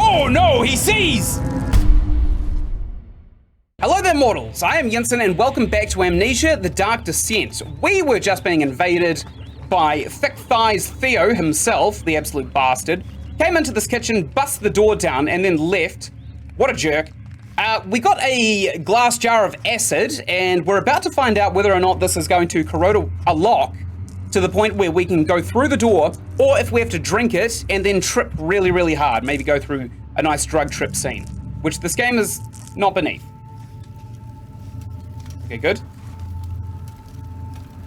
Oh no, he sees! Hello there, mortals. I am Ynsin, and welcome back to Amnesia, the Dark Descent. We were just being invaded by Thick Thighs Theo himself, the absolute bastard. Came into this kitchen, bust the door down, and then left. What a jerk. We got a glass jar of acid, and we're about to find out whether or not this is going to corrode a lock to the point where we can go through the door, or if we have to drink it and then trip really, really hard. Maybe go through a nice drug trip scene, which this game is not beneath. Okay, good.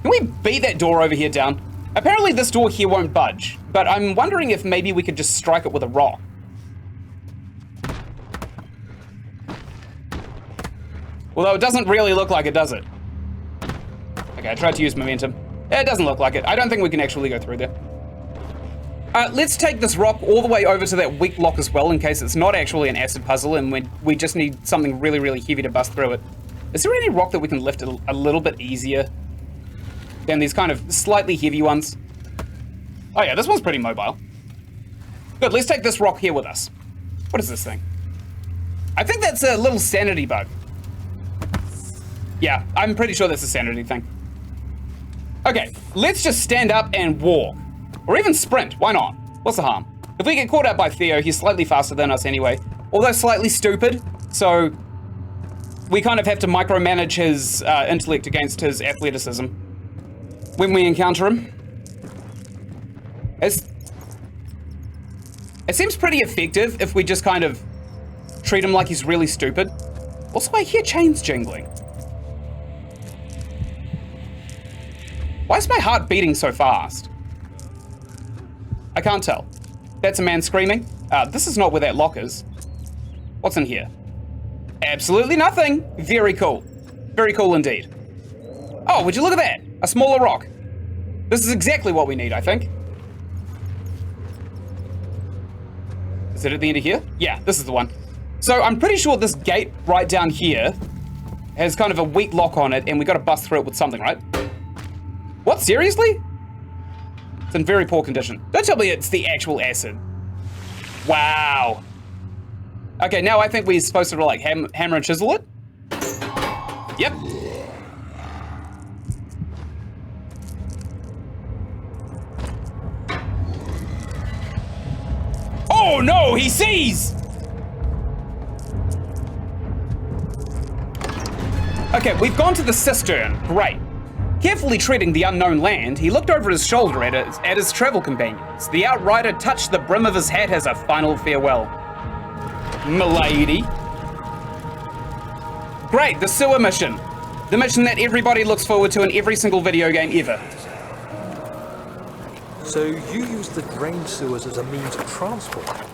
Can we beat that door over here down? Apparently this door here won't budge, but I'm wondering if maybe we could just strike it with a rock. Although it doesn't really look like it, does it? Okay, I tried to use momentum. It doesn't look like it. I don't think we can actually go through there. Let's take this rock all the way over to that weak lock as well, in case it's not actually an acid puzzle and we just need something really, really heavy to bust through it. Is there any rock that we can lift a little bit easier than these kind of slightly heavy ones? Oh yeah, this one's pretty mobile. Good, let's take this rock here with us. What is this thing? I think that's a little sanity bug. Yeah, I'm pretty sure that's a sanity thing. Okay, let's just stand up and walk. Or even sprint, why not? What's the harm? If we get caught out by Theo, he's slightly faster than us anyway. Although slightly stupid, so we kind of have to micromanage his intellect against his athleticism when we encounter him. It seems pretty effective if we just kind of treat him like he's really stupid. Also, I hear chains jingling. Why is my heart beating so fast? I can't tell. That's a man screaming. This is not where that lock is. What's in here? Absolutely nothing. Very cool. Very cool indeed. Oh, would you look at that? A smaller rock. This is exactly what we need, I think. Is it at the end of here? Yeah, this is the one. So I'm pretty sure this gate right down here has kind of a weak lock on it, and we got to bust through it with something, right? What, seriously? It's in very poor condition. Don't tell me it's the actual acid. Wow. Okay, now I think we're supposed to like hammer and chisel it. Yep. Oh no, he sees! Okay, we've gone to the cistern. Great. Carefully treading the unknown land, he looked over his shoulder at his travel companions. The outrider touched the brim of his hat as a final farewell. Milady. Great, the sewer mission. The mission that everybody looks forward to in every single video game ever. So you used the drain sewers as a means of transport?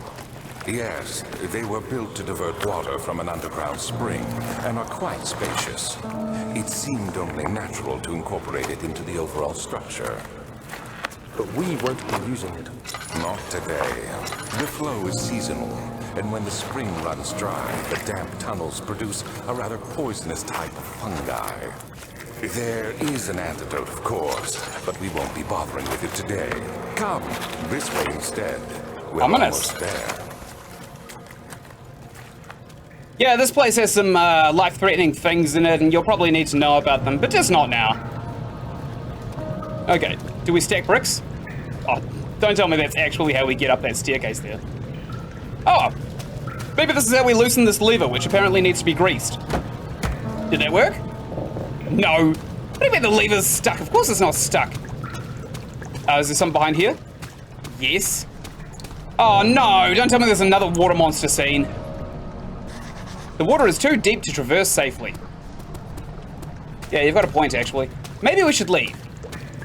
Yes, they were built to divert water from an underground spring and are quite spacious. It seemed only natural to incorporate it into the overall structure. But we won't be using it. Not today. The flow is seasonal, and when the spring runs dry, the damp tunnels produce a rather poisonous type of fungi. There is an antidote, of course, but we won't be bothering with it today. Come, this way instead. We're almost there. Yeah, this place has some life-threatening things in it, and you'll probably need to know about them, but just not now. Okay, do we stack bricks? Oh, don't tell me that's actually how we get up that staircase there. Oh, maybe this is how we loosen this lever, which apparently needs to be greased. Did that work? No. What do you mean the lever's stuck? Of course it's not stuck. Is there something behind here? Yes. Oh no, don't tell me there's another water monster scene. The water is too deep to traverse safely. Yeah, you've got a point, actually. Maybe we should leave.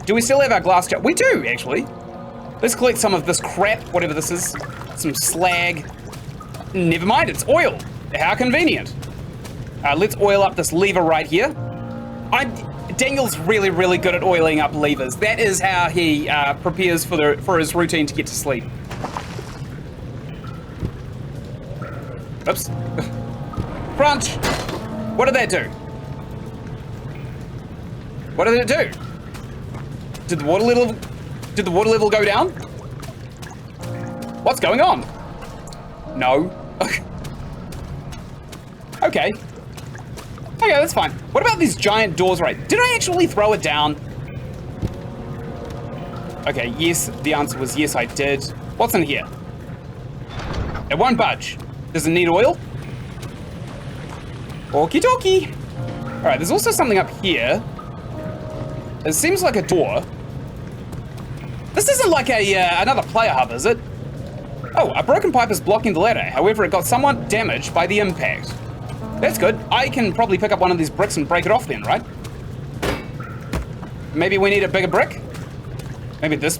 Do we still have our glass jar? We do, actually. Let's collect some of this crap, whatever this is. Some slag. Never mind, it's oil. How convenient. Let's oil up this lever right here. Daniel's really, really good at oiling up levers. That is how he prepares for his routine to get to sleep. Oops. Crunch! What did that do? What did it do? Did the water level go down? What's going on? No. Okay. Okay, that's fine. What about these giant doors, right? Did I actually throw it down? Okay, yes, the answer was yes, I did. What's in here? It won't budge. Does it need oil? Okie dokie. All right, there's also something up here. It seems like a door. This isn't like a another player hub, is it? Oh, a broken pipe is blocking the ladder. However, it got somewhat damaged by the impact. That's good. I can probably pick up one of these bricks and break it off then, right? Maybe we need a bigger brick? Maybe this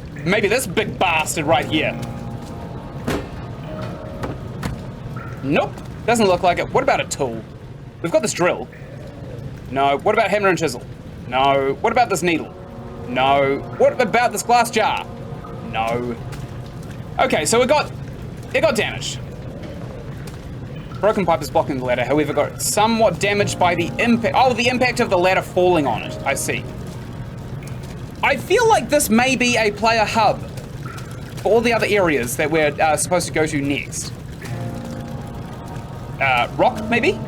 big bastard right here. Nope, doesn't look like it. What about a tool? We've got this drill. No. What about hammer and chisel? No. What about this needle? No. What about this glass jar? No. Okay, so it got damaged. Broken pipe is blocking the ladder, however, got somewhat damaged by the impact. Oh, the impact of the ladder falling on it. I see. I feel like this may be a player hub for all the other areas that we're supposed to go to next. Rock, maybe?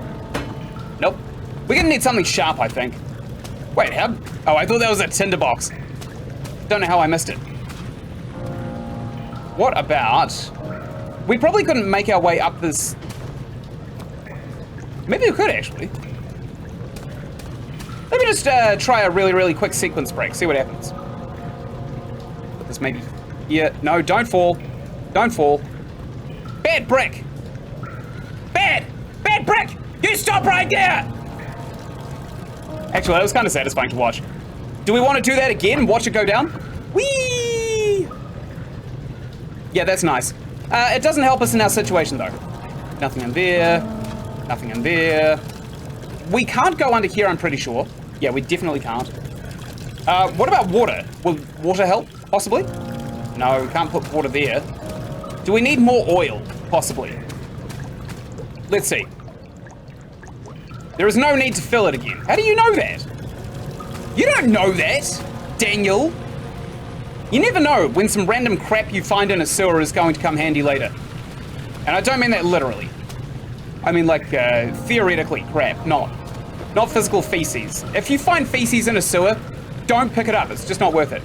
Nope. We're gonna need something sharp, I think. Wait, how? Oh, I thought that was a tinderbox. Don't know how I missed it. What about... We probably couldn't make our way up this... Maybe we could, actually. Let me just try a really, really quick sequence break, see what happens. Put this maybe here. No, don't fall. Don't fall. Bad brick! Bad! Bad brick! You stop right there! Actually, that was kind of satisfying to watch. Do we want to do that again? Watch it go down? Whee! Yeah, that's nice. It doesn't help us in our situation, though. Nothing in there. Nothing in there. We can't go under here, I'm pretty sure. Yeah, we definitely can't. What about water? Will water help, possibly? No, we can't put water there. Do we need more oil? Possibly. Let's see. There is no need to fill it again. How do you know that? You don't know that, Daniel. You never know when some random crap you find in a sewer is going to come handy later. And I don't mean that literally. I mean like theoretically crap, not physical feces. If you find feces in a sewer, don't pick it up. It's just not worth it.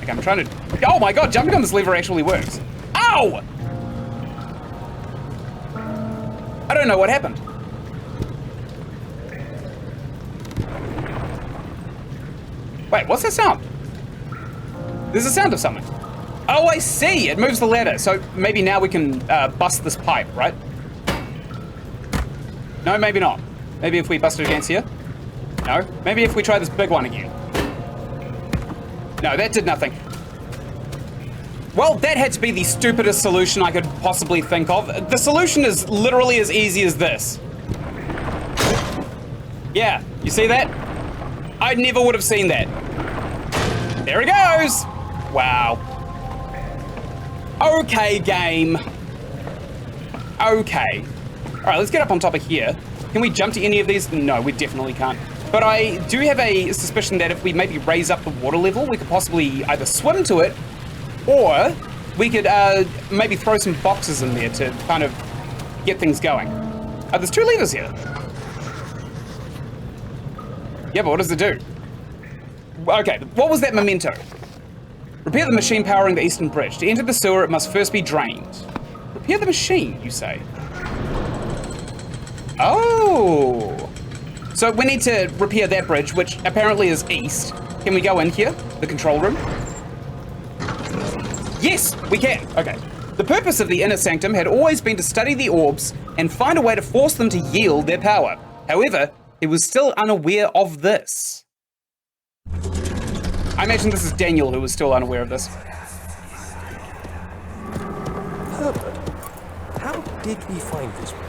Okay, I'm trying to... Oh my god, jumping on this lever actually works. Ow! I don't know what happened. Wait, what's that sound? There's a sound of something. Oh, I see. It moves the ladder. So maybe now we can bust this pipe, right? No, maybe not. Maybe if we bust it against here? No. Maybe if we try this big one again. No, that did nothing. Well, that had to be the stupidest solution I could possibly think of. The solution is literally as easy as this. Yeah, you see that? I never would have seen that. There he goes! Wow. Okay, game. Okay. All right, let's get up on top of here. Can we jump to any of these? No, we definitely can't. But I do have a suspicion that if we maybe raise up the water level, we could possibly either swim to it, or we could maybe throw some boxes in there to kind of get things going. There's 2 levers here. Yeah, but what does it do? Okay, what was that memento? Repair the machine powering the eastern bridge. To enter the sewer, it must first be drained. Repair the machine, you say? Oh! So we need to repair that bridge, which apparently is east. Can we go in here? The control room? Yes, we can. Okay. The purpose of the inner sanctum had always been to study the orbs and find a way to force them to yield their power. However, he was still unaware of this. I imagine this is Daniel who was still unaware of this. Herbert, how did we find this place?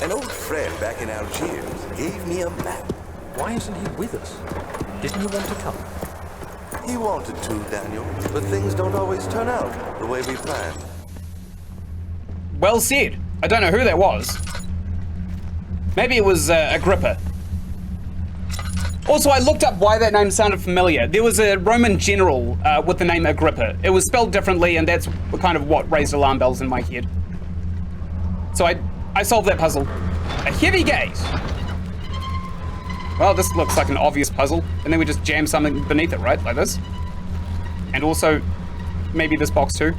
An old friend back in Algiers gave me a map. Why isn't he with us? Didn't he want to come? He wanted to, Daniel, but things don't always turn out the way we planned. Well said. I don't know who that was. Maybe it was Agrippa. Also, I looked up why that name sounded familiar. There was a Roman general with the name Agrippa. It was spelled differently, and that's kind of what raised alarm bells in my head. So I solved that puzzle. A heavy gate. Well, this looks like an obvious puzzle. And then we just jam something beneath it, right? Like this. And also, maybe this box too.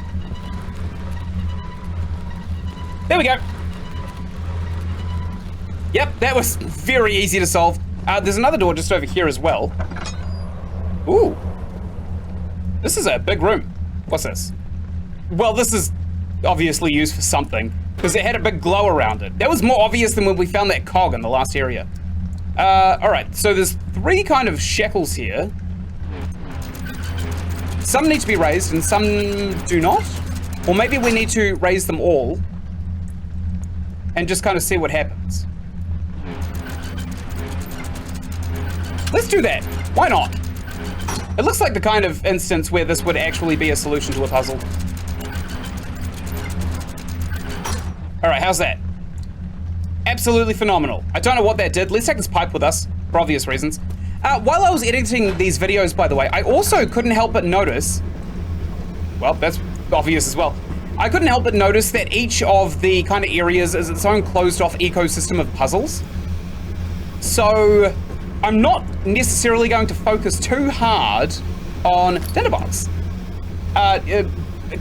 There we go. Yep, that was very easy to solve. There's another door just over here as well. Ooh. This is a big room. What's this? Well, this is obviously used for something, because it had a big glow around it. That was more obvious than when we found that cog in the last area. Alright, so there's 3 kind of shackles here. Some need to be raised and some do not. Or maybe we need to raise them all and just kind of see what happens. Let's do that. Why not? It looks like the kind of instance where this would actually be a solution to a puzzle. All right, how's that? Absolutely phenomenal. I don't know what that did. Let's take this pipe with us, for obvious reasons. While I was editing these videos, by the way, I also couldn't help but notice, well, that's obvious as well. I couldn't help but notice that each of the kind of areas is its own closed-off ecosystem of puzzles. So I'm not necessarily going to focus too hard on tinderbox.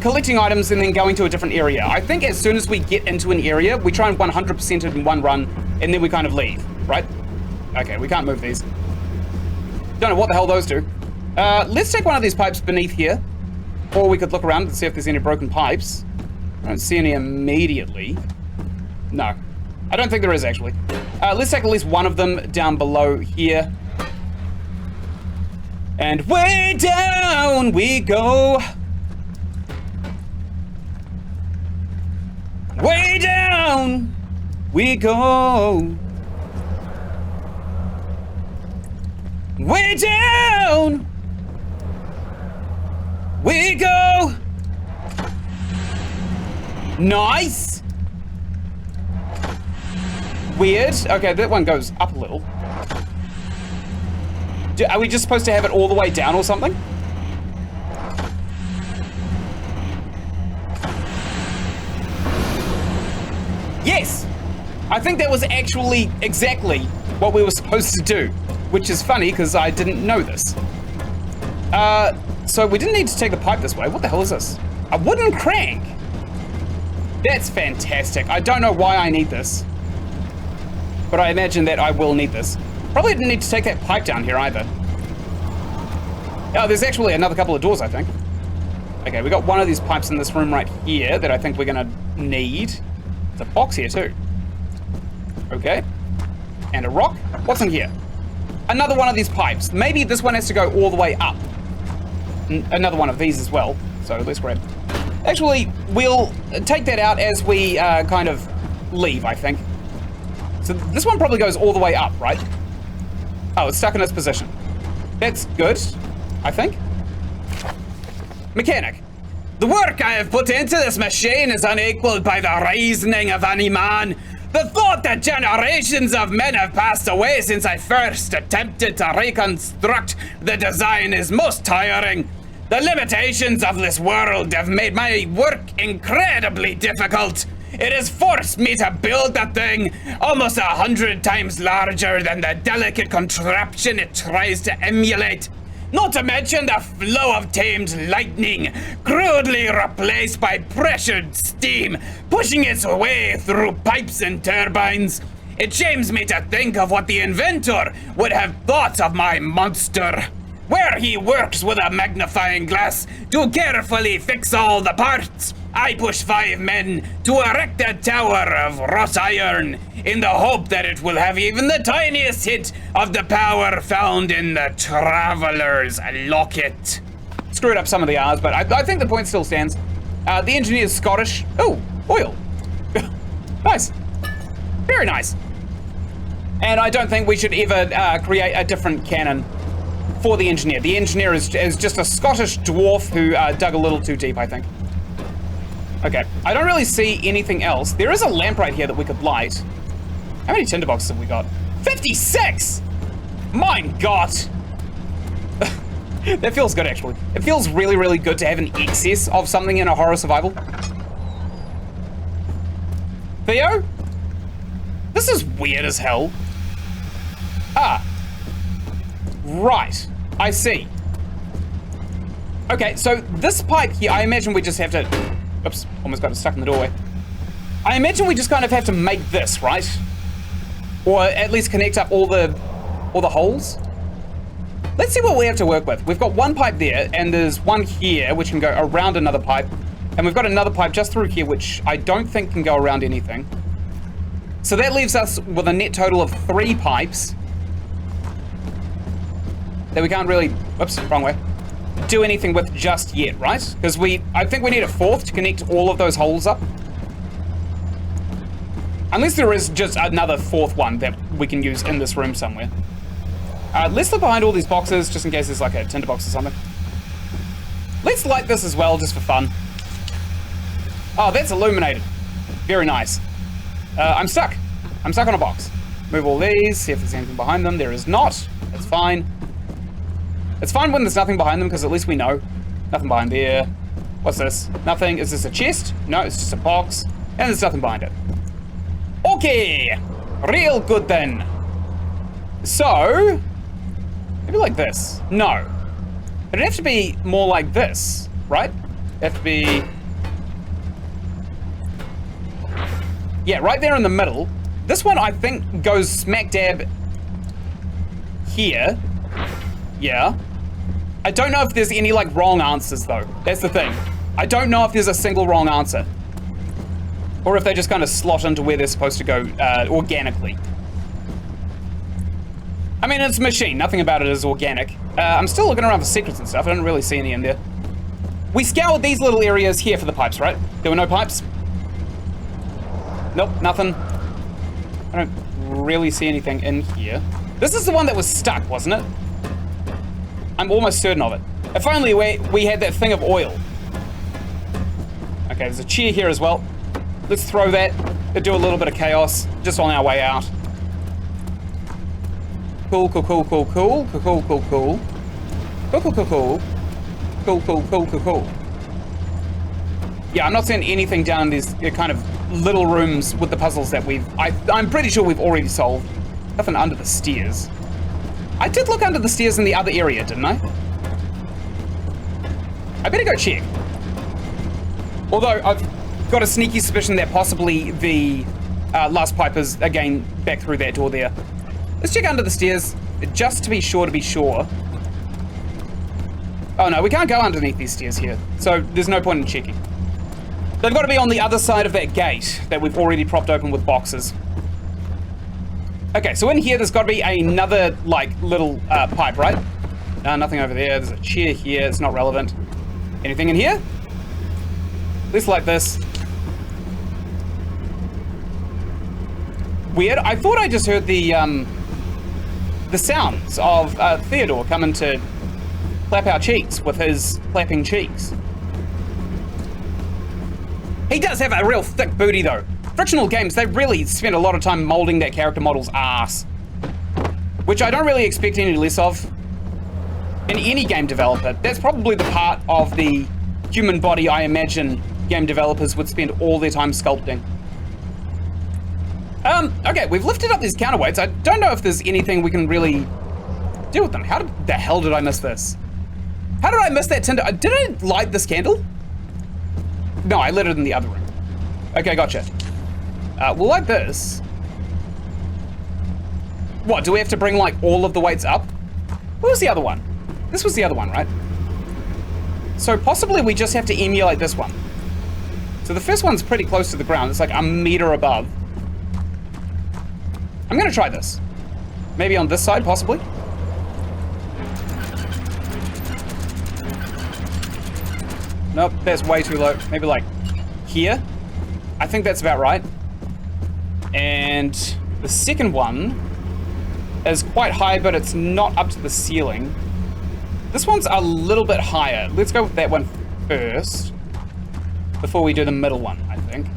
Collecting items and then going to a different area. I think as soon as we get into an area, we try and 100% it in one run, and then we kind of leave, right? Okay, we can't move these. Don't know what the hell those do. Let's take one of these pipes beneath here, or we could look around and see if there's any broken pipes. I don't see any immediately. No, I don't think there is actually. Let's take at least one of them down below here. And way down we go. Way down we go. Way down we go. Nice. Weird. Okay, that one goes up a little. Are we just supposed to have it all the way down or something? Yes! I think that was actually exactly what we were supposed to do, which is funny because I didn't know this. So we didn't need to take the pipe this way. What the hell is this? A wooden crank! That's fantastic. I don't know why I need this, but I imagine that I will need this. Probably didn't need to take that pipe down here either. Oh, there's actually another couple of doors, I think. Okay, we got one of these pipes in this room right here that I think we're gonna need. There's a box here too. Okay. And a rock. What's in here? Another one of these pipes. Maybe this one has to go all the way up. Another one of these as well. So let's grab. Actually, we'll take that out as we kind of leave, I think. So this one probably goes all the way up, right? Oh, it's stuck in its position. That's good, I think. Mechanic. The work I have put into this machine is unequaled by the reasoning of any man. The thought that generations of men have passed away since I first attempted to reconstruct the design is most tiring. The limitations of this world have made my work incredibly difficult. It has forced me to build the thing almost 100 times larger than the delicate contraption it tries to emulate. Not to mention the flow of tamed lightning, crudely replaced by pressured steam, pushing its way through pipes and turbines. It shames me to think of what the inventor would have thought of my monster. Where he works with a magnifying glass to carefully fix all the parts, I push 5 men to erect a tower of wrought iron in the hope that it will have even the tiniest hint of the power found in the Traveler's Locket. Screwed up some of the R's, but I think the point still stands. The engineer's Scottish. Oh, oil. Nice. Very nice. And I don't think we should ever create a different cannon for the engineer. The engineer is just a Scottish dwarf who dug a little too deep, I think. Okay, I don't really see anything else. There is a lamp right here that we could light. How many tinderboxes have we got? 56! My God! That feels good, actually. It feels really, really good to have an excess of something in a horror survival. Theo? This is weird as hell. Ah. Right. I see. Okay, so this pipe here, I imagine we just have to... Oops, almost got it stuck in the doorway. I imagine we just kind of have to make this, right? Or at least connect up all the holes. Let's see what we have to work with. We've got one pipe there, and there's one here, which can go around another pipe. And we've got another pipe just through here, which I don't think can go around anything. So that leaves us with a net total of 3 pipes that we can't really, whoops, wrong way, do anything with just yet, right? Because I think we need a 4th to connect all of those holes up. Unless there is just another 4th one that we can use in this room somewhere. Let's look behind all these boxes, just in case there's like a tinderbox or something. Let's light this as well, just for fun. Oh, that's illuminated. Very nice. I'm stuck. I'm stuck on a box. Move all these, see if there's anything behind them. There is not. That's fine. It's fine when there's nothing behind them, because at least we know. Nothing behind there. What's this? Nothing. Is this a chest? No, it's just a box. And there's nothing behind it. Okay. Real good then. So, maybe like this. No. It'd have to be more like this, right? It'd have to be... Yeah, right there in the middle. This one, I think, goes smack dab here. Yeah. I don't know if there's any, like, wrong answers, though. That's the thing. I don't know if there's a single wrong answer. Or if they just kind of slot into where they're supposed to go organically. I mean, it's a machine. Nothing about it is organic. I'm still looking around for secrets and stuff. I don't really see any in there. We scoured these little areas here for the pipes, right? There were no pipes? Nope, nothing. I don't really see anything in here. This is the one that was stuck, wasn't it? I'm almost certain of it. If only we had that thing of oil. Okay, there's a chair here as well. Let's throw that. Let's do a little bit of chaos just on our way out. Cool, cool, cool, cool, cool, cool, cool, cool, cool. Cool, cool, cool, cool. Cool, cool, cool, cool, cool. Yeah, I'm not seeing anything down in these kind of little rooms with the puzzles that I'm pretty sure we've already solved. Nothing under the stairs. I did look under the stairs in the other area, didn't I? I better go check. Although I've got a sneaky suspicion that possibly the last pipe is again back through that door there. Let's check under the stairs, just to be sure. Oh no, we can't go underneath these stairs here, so there's no point in checking. They've got to be on the other side of that gate that we've already propped open with boxes. Okay, so in here there's got to be another, like, little pipe, right? Nothing over there. There's a chair here. It's not relevant. Anything in here? Let's light this. Weird. I thought I just heard the sounds of Theodore coming to clap our cheeks with his clapping cheeks. He does have a real thick booty, though. Frictional games, they really spend a lot of time molding that character model's ass. Which I don't really expect any less of in any game developer. That's probably the part of the human body I imagine game developers would spend all their time sculpting. Okay, we've lifted up these counterweights. I don't know if there's anything we can really do with them. How the hell did I miss this? How did I miss that tinder? Did I light this candle? No, I lit it in the other room. Okay, gotcha. We'll light this. What, do we have to bring, like, all of the weights up? What was the other one? This was the other one, right? So possibly we just have to emulate this one. So the first one's pretty close to the ground. It's like a meter above. I'm gonna try this. Maybe on this side, possibly. Nope, that's way too low. Maybe like here. I think that's about right. And the second one is quite high, but it's not up to the ceiling. This one's a little bit higher. Let's go with that one first before we do the middle one, I think.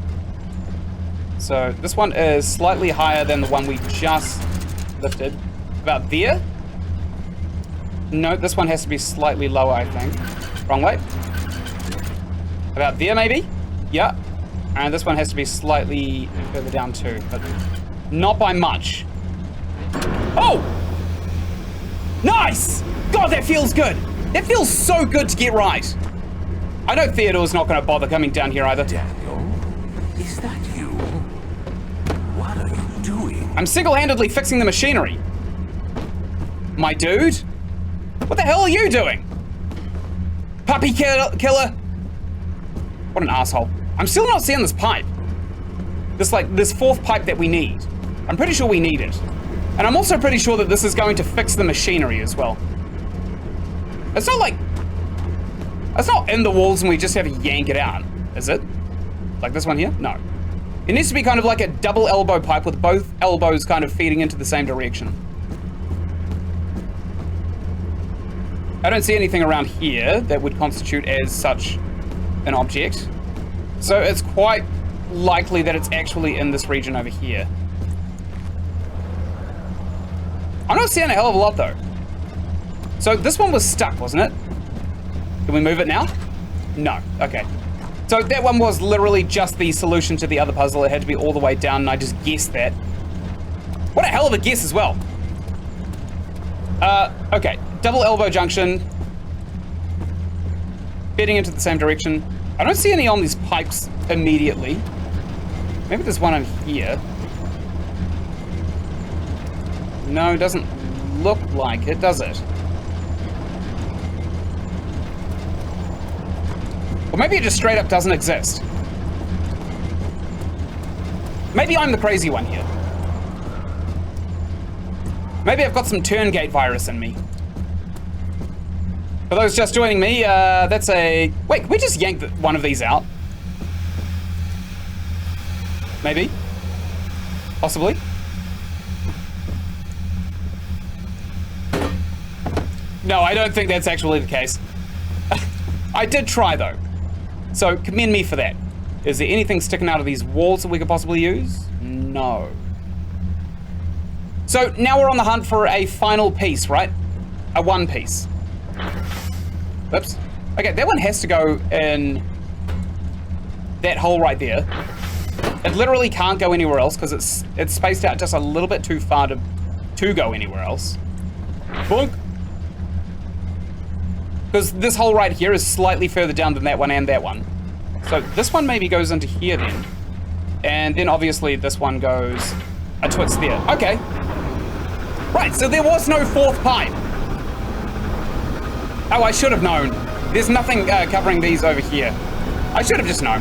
So this one is slightly higher than the one we just lifted. About there. No, this one has to be slightly lower, I think. Wrong way. About there, maybe? Yeah. And this one has to be slightly further down too, but not by much. Oh! Nice! God, that feels good. That feels so good to get right. I know Theodore's not going to bother coming down here either. Daniel, is that you? What are you doing? I'm single-handedly fixing the machinery. My dude? What the hell are you doing? Puppy killer? What an asshole. I'm still not seeing this pipe. This fourth pipe that we need. I'm pretty sure we need it. And I'm also pretty sure that this is going to fix the machinery as well. It's not like... It's not in the walls and we just have to yank it out, is it? Like this one here? No. It needs to be kind of like a double elbow pipe with both elbows kind of feeding into the same direction. I don't see anything around here that would constitute as such an object. So it's quite likely that it's actually in this region over here. I'm not seeing a hell of a lot though. So this one was stuck, wasn't it? Can we move it now? No, okay. So that one was literally just the solution to the other puzzle. It had to be all the way down and I just guessed that. What a hell of a guess as well. Okay, double elbow junction. Heading into the same direction. I don't see any on these pipes immediately. Maybe there's one on here. No, it doesn't look like it, does it? Or maybe it just straight up doesn't exist. Maybe I'm the crazy one here. Maybe I've got some turn-gate virus in me. For those just joining me, that's a... Wait, can we just yank one of these out? Maybe? Possibly? No, I don't think that's actually the case. I did try, though. So, commend me for that. Is there anything sticking out of these walls that we could possibly use? No. So, now we're on the hunt for a final piece, right? A one piece. Oops. Okay, that one has to go in that hole right there. It literally can't go anywhere else because it's spaced out just a little bit too far to go anywhere else. Boink. Because this hole right here is slightly further down than that one and that one. So this one maybe goes into here then. And then obviously this one goes a twist there. Okay. Right, so there was no fourth pipe. Oh, I should have known. There's nothing covering these over here. I should have just known.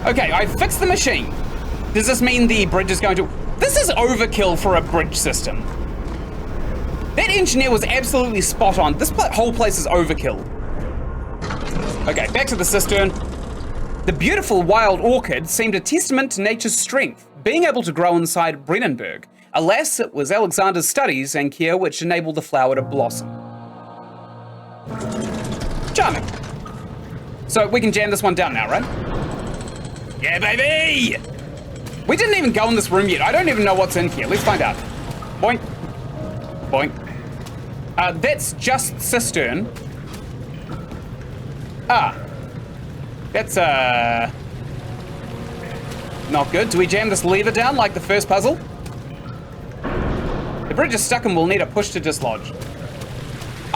Okay, I fixed the machine. Does this mean the bridge is going to... This is overkill for a bridge system. That engineer was absolutely spot on. This whole place is overkill. Okay, back to the cistern. The beautiful wild orchid seemed a testament to nature's strength, being able to grow inside Brennenburg. Alas, it was Alexander's studies and care which enabled the flower to blossom. Charming. So we can jam this one down now, right? Yeah, baby! We didn't even go in this room yet. I don't even know what's in here. Let's find out. Boink. Boink. That's just cistern. Ah. That's, not good. Do we jam this lever down like the first puzzle? The bridge is stuck and we'll need a push to dislodge.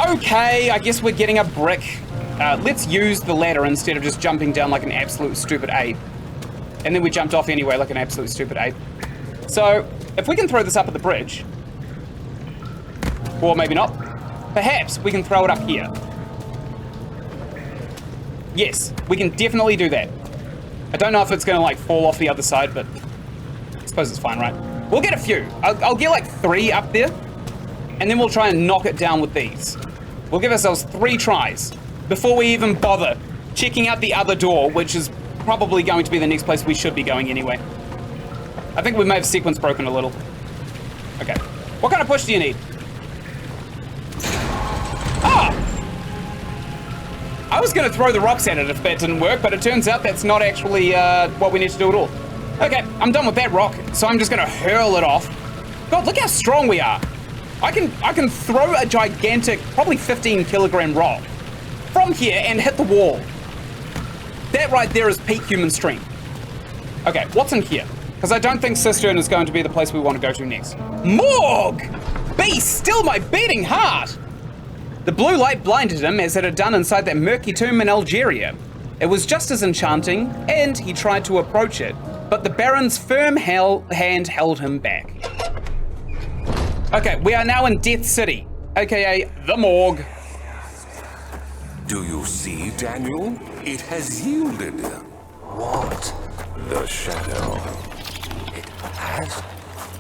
Okay, I guess we're getting a brick. Let's use the ladder instead of just jumping down like an absolute stupid ape. And then we jumped off anyway like an absolute stupid ape. So, if we can throw this up at the bridge, or maybe not, perhaps we can throw it up here. Yes, we can definitely do that. I don't know if it's gonna like fall off the other side, but I suppose it's fine, right? We'll get a few. I'll get like 3 up there, and then we'll try and knock it down with these. We'll give ourselves 3 tries before we even bother checking out the other door, which is probably going to be the next place we should be going anyway. I think we may have sequence broken a little. Okay. What kind of push do you need? Ah! I was going to throw the rocks at it if that didn't work, but it turns out that's not actually what we need to do at all. Okay, I'm done with that rock, so I'm just going to hurl it off. God, look how strong we are. I can throw a gigantic, probably 15 kilogram rock from here and hit the wall. That right there is peak human strength. Okay, what's in here? Because I don't think Cistern is going to be the place we want to go to next. Morgue! Be still my beating heart! The blue light blinded him as it had done inside that murky tomb in Algeria. It was just as enchanting, and he tried to approach it, but the Baron's firm hand held him back. Okay, we are now in Death City, aka the morgue. Do you see, Daniel? It has yielded. What? The shadow. It has?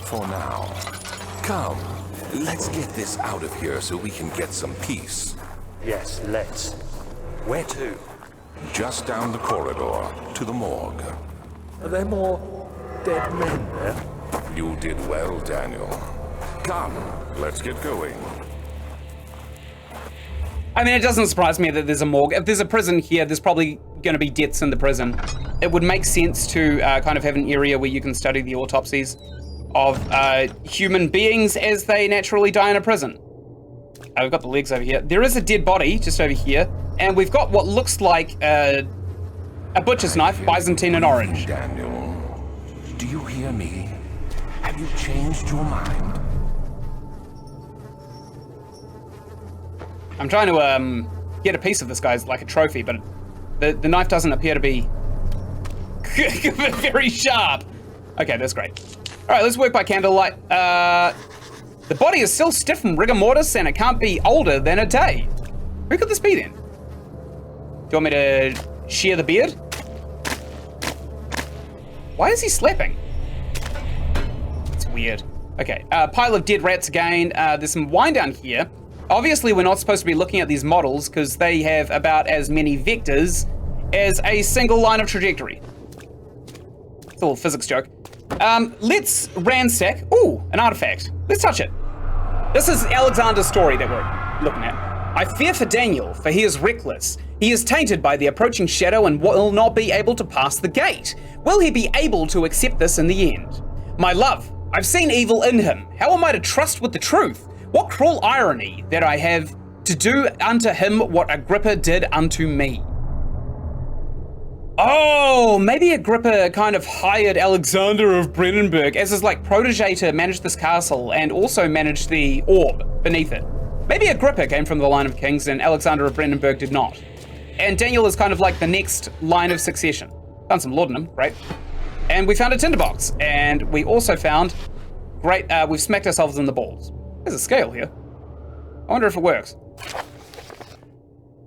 For now. Come, let's get this out of here so we can get some peace. Yes, let's. Where to? Just down the corridor to the morgue. Are there more dead men there? You did well, Daniel. Come, let's get going. I mean, it doesn't surprise me that there's a morgue. If there's a prison here, there's probably going to be deaths in the prison. It would make sense to kind of have an area where you can study the autopsies of human beings as they naturally die in a prison. We've got the legs over here. There is a dead body just over here, and we've got what looks like a butcher's knife, Byzantine and orange. Daniel, do you hear me? Have you changed your mind? I'm trying to get a piece of this guy's like a trophy, but the knife doesn't appear to be very sharp. Okay, that's great. All right, let's work by candlelight. The body is still stiff from rigor mortis, and it can't be older than a day. Who could this be then? Do you want me to shear the beard? Why is he slapping? It's weird. Okay, pile of dead rats again. There's some wine down here. Obviously, we're not supposed to be looking at these models because they have about as many vectors as a single line of trajectory. It's a little physics joke. Let's ransack. Ooh, an artifact. Let's touch it. This is Alexander's story that we're looking at. I fear for Daniel, for he is reckless. He is tainted by the approaching shadow and will not be able to pass the gate. Will he be able to accept this in the end? My love, I've seen evil in him. How am I to trust with the truth? What cruel irony that I have to do unto him what Agrippa did unto me. Oh, maybe Agrippa kind of hired Alexander of Brennenburg as his like protege to manage this castle and also manage the orb beneath it. Maybe Agrippa came from the line of kings and Alexander of Brennenburg did not. And Daniel is kind of like the next line of succession. Found some laudanum, great. And we found a tinderbox, and we also found, great, we've smacked ourselves in the balls. There's a scale here. I wonder if it works.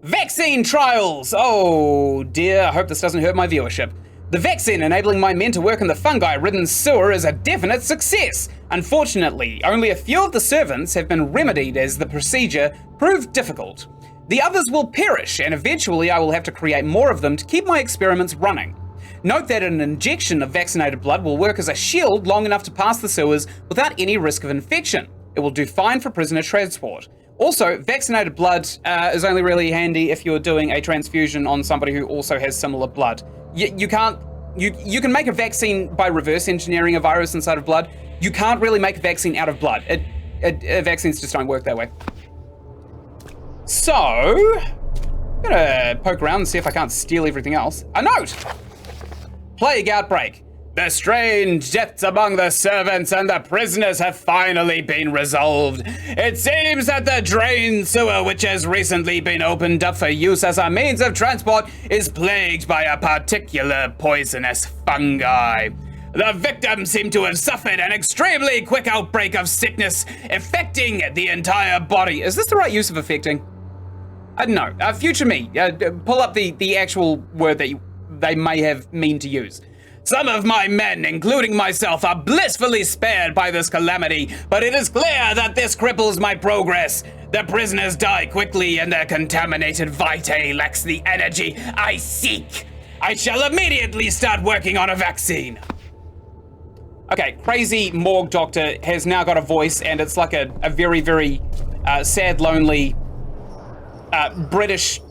Vaccine trials! Oh dear, I hope this doesn't hurt my viewership. The vaccine enabling my men to work in the fungi-ridden sewer is a definite success. Unfortunately, only a few of the servants have been remedied as the procedure proved difficult. The others will perish, and eventually I will have to create more of them to keep my experiments running. Note that an injection of vaccinated blood will work as a shield long enough to pass the sewers without any risk of infection. It will do fine for prisoner transport. Also, vaccinated blood is only really handy if you're doing a transfusion on somebody who also has similar blood. You can make a vaccine by reverse engineering a virus inside of blood. You can't really make a vaccine out of blood. Vaccines just don't work that way. So, I'm gonna poke around and see if I can't steal everything else. A note! Plague outbreak. The strange deaths among the servants and the prisoners have finally been resolved. It seems that the drain sewer, which has recently been opened up for use as a means of transport, is plagued by a particular poisonous fungi. The victims seem to have suffered an extremely quick outbreak of sickness, affecting the entire body. Is this the right use of affecting? I don't know. Future me, pull up the actual word that they may have mean to use. Some of my men, including myself, are blissfully spared by this calamity, but it is clear that this cripples my progress. The prisoners die quickly and their contaminated vitae lacks the energy I seek. I shall immediately start working on a vaccine. Okay, crazy morgue doctor has now got a voice, and it's like a very, very sad, lonely British...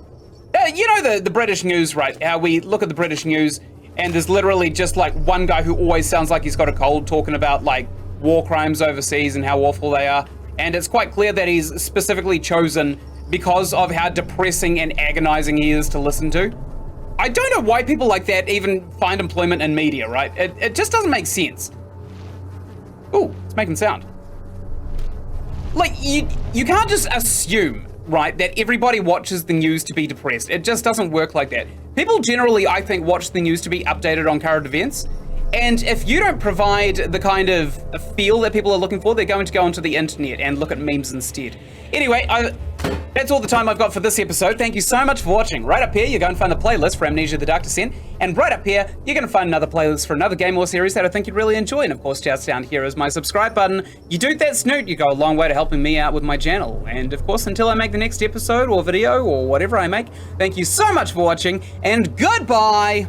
you know the British news, right? How we look at the British news and there's literally just like one guy who always sounds like he's got a cold talking about like war crimes overseas and how awful they are. And it's quite clear that he's specifically chosen because of how depressing and agonizing he is to listen to. I don't know why people like that even find employment in media, right? It just doesn't make sense. Ooh, it's making sound. Like, you can't just assume, right, that everybody watches the news to be depressed. It just doesn't work like that. People generally, I think, watch the news to be updated on current events. And if you don't provide the kind of feel that people are looking for, they're going to go onto the internet and look at memes instead. Anyway, that's all the time I've got for this episode. Thank you so much for watching. Right up here, you're going to find the playlist for Amnesia: The Dark Descent. And right up here, you're going to find another playlist for another game or series that I think you'd really enjoy. And of course, just down here is my subscribe button. You do that snoot, you go a long way to helping me out with my channel. And of course, until I make the next episode or video or whatever I make, thank you so much for watching, and goodbye!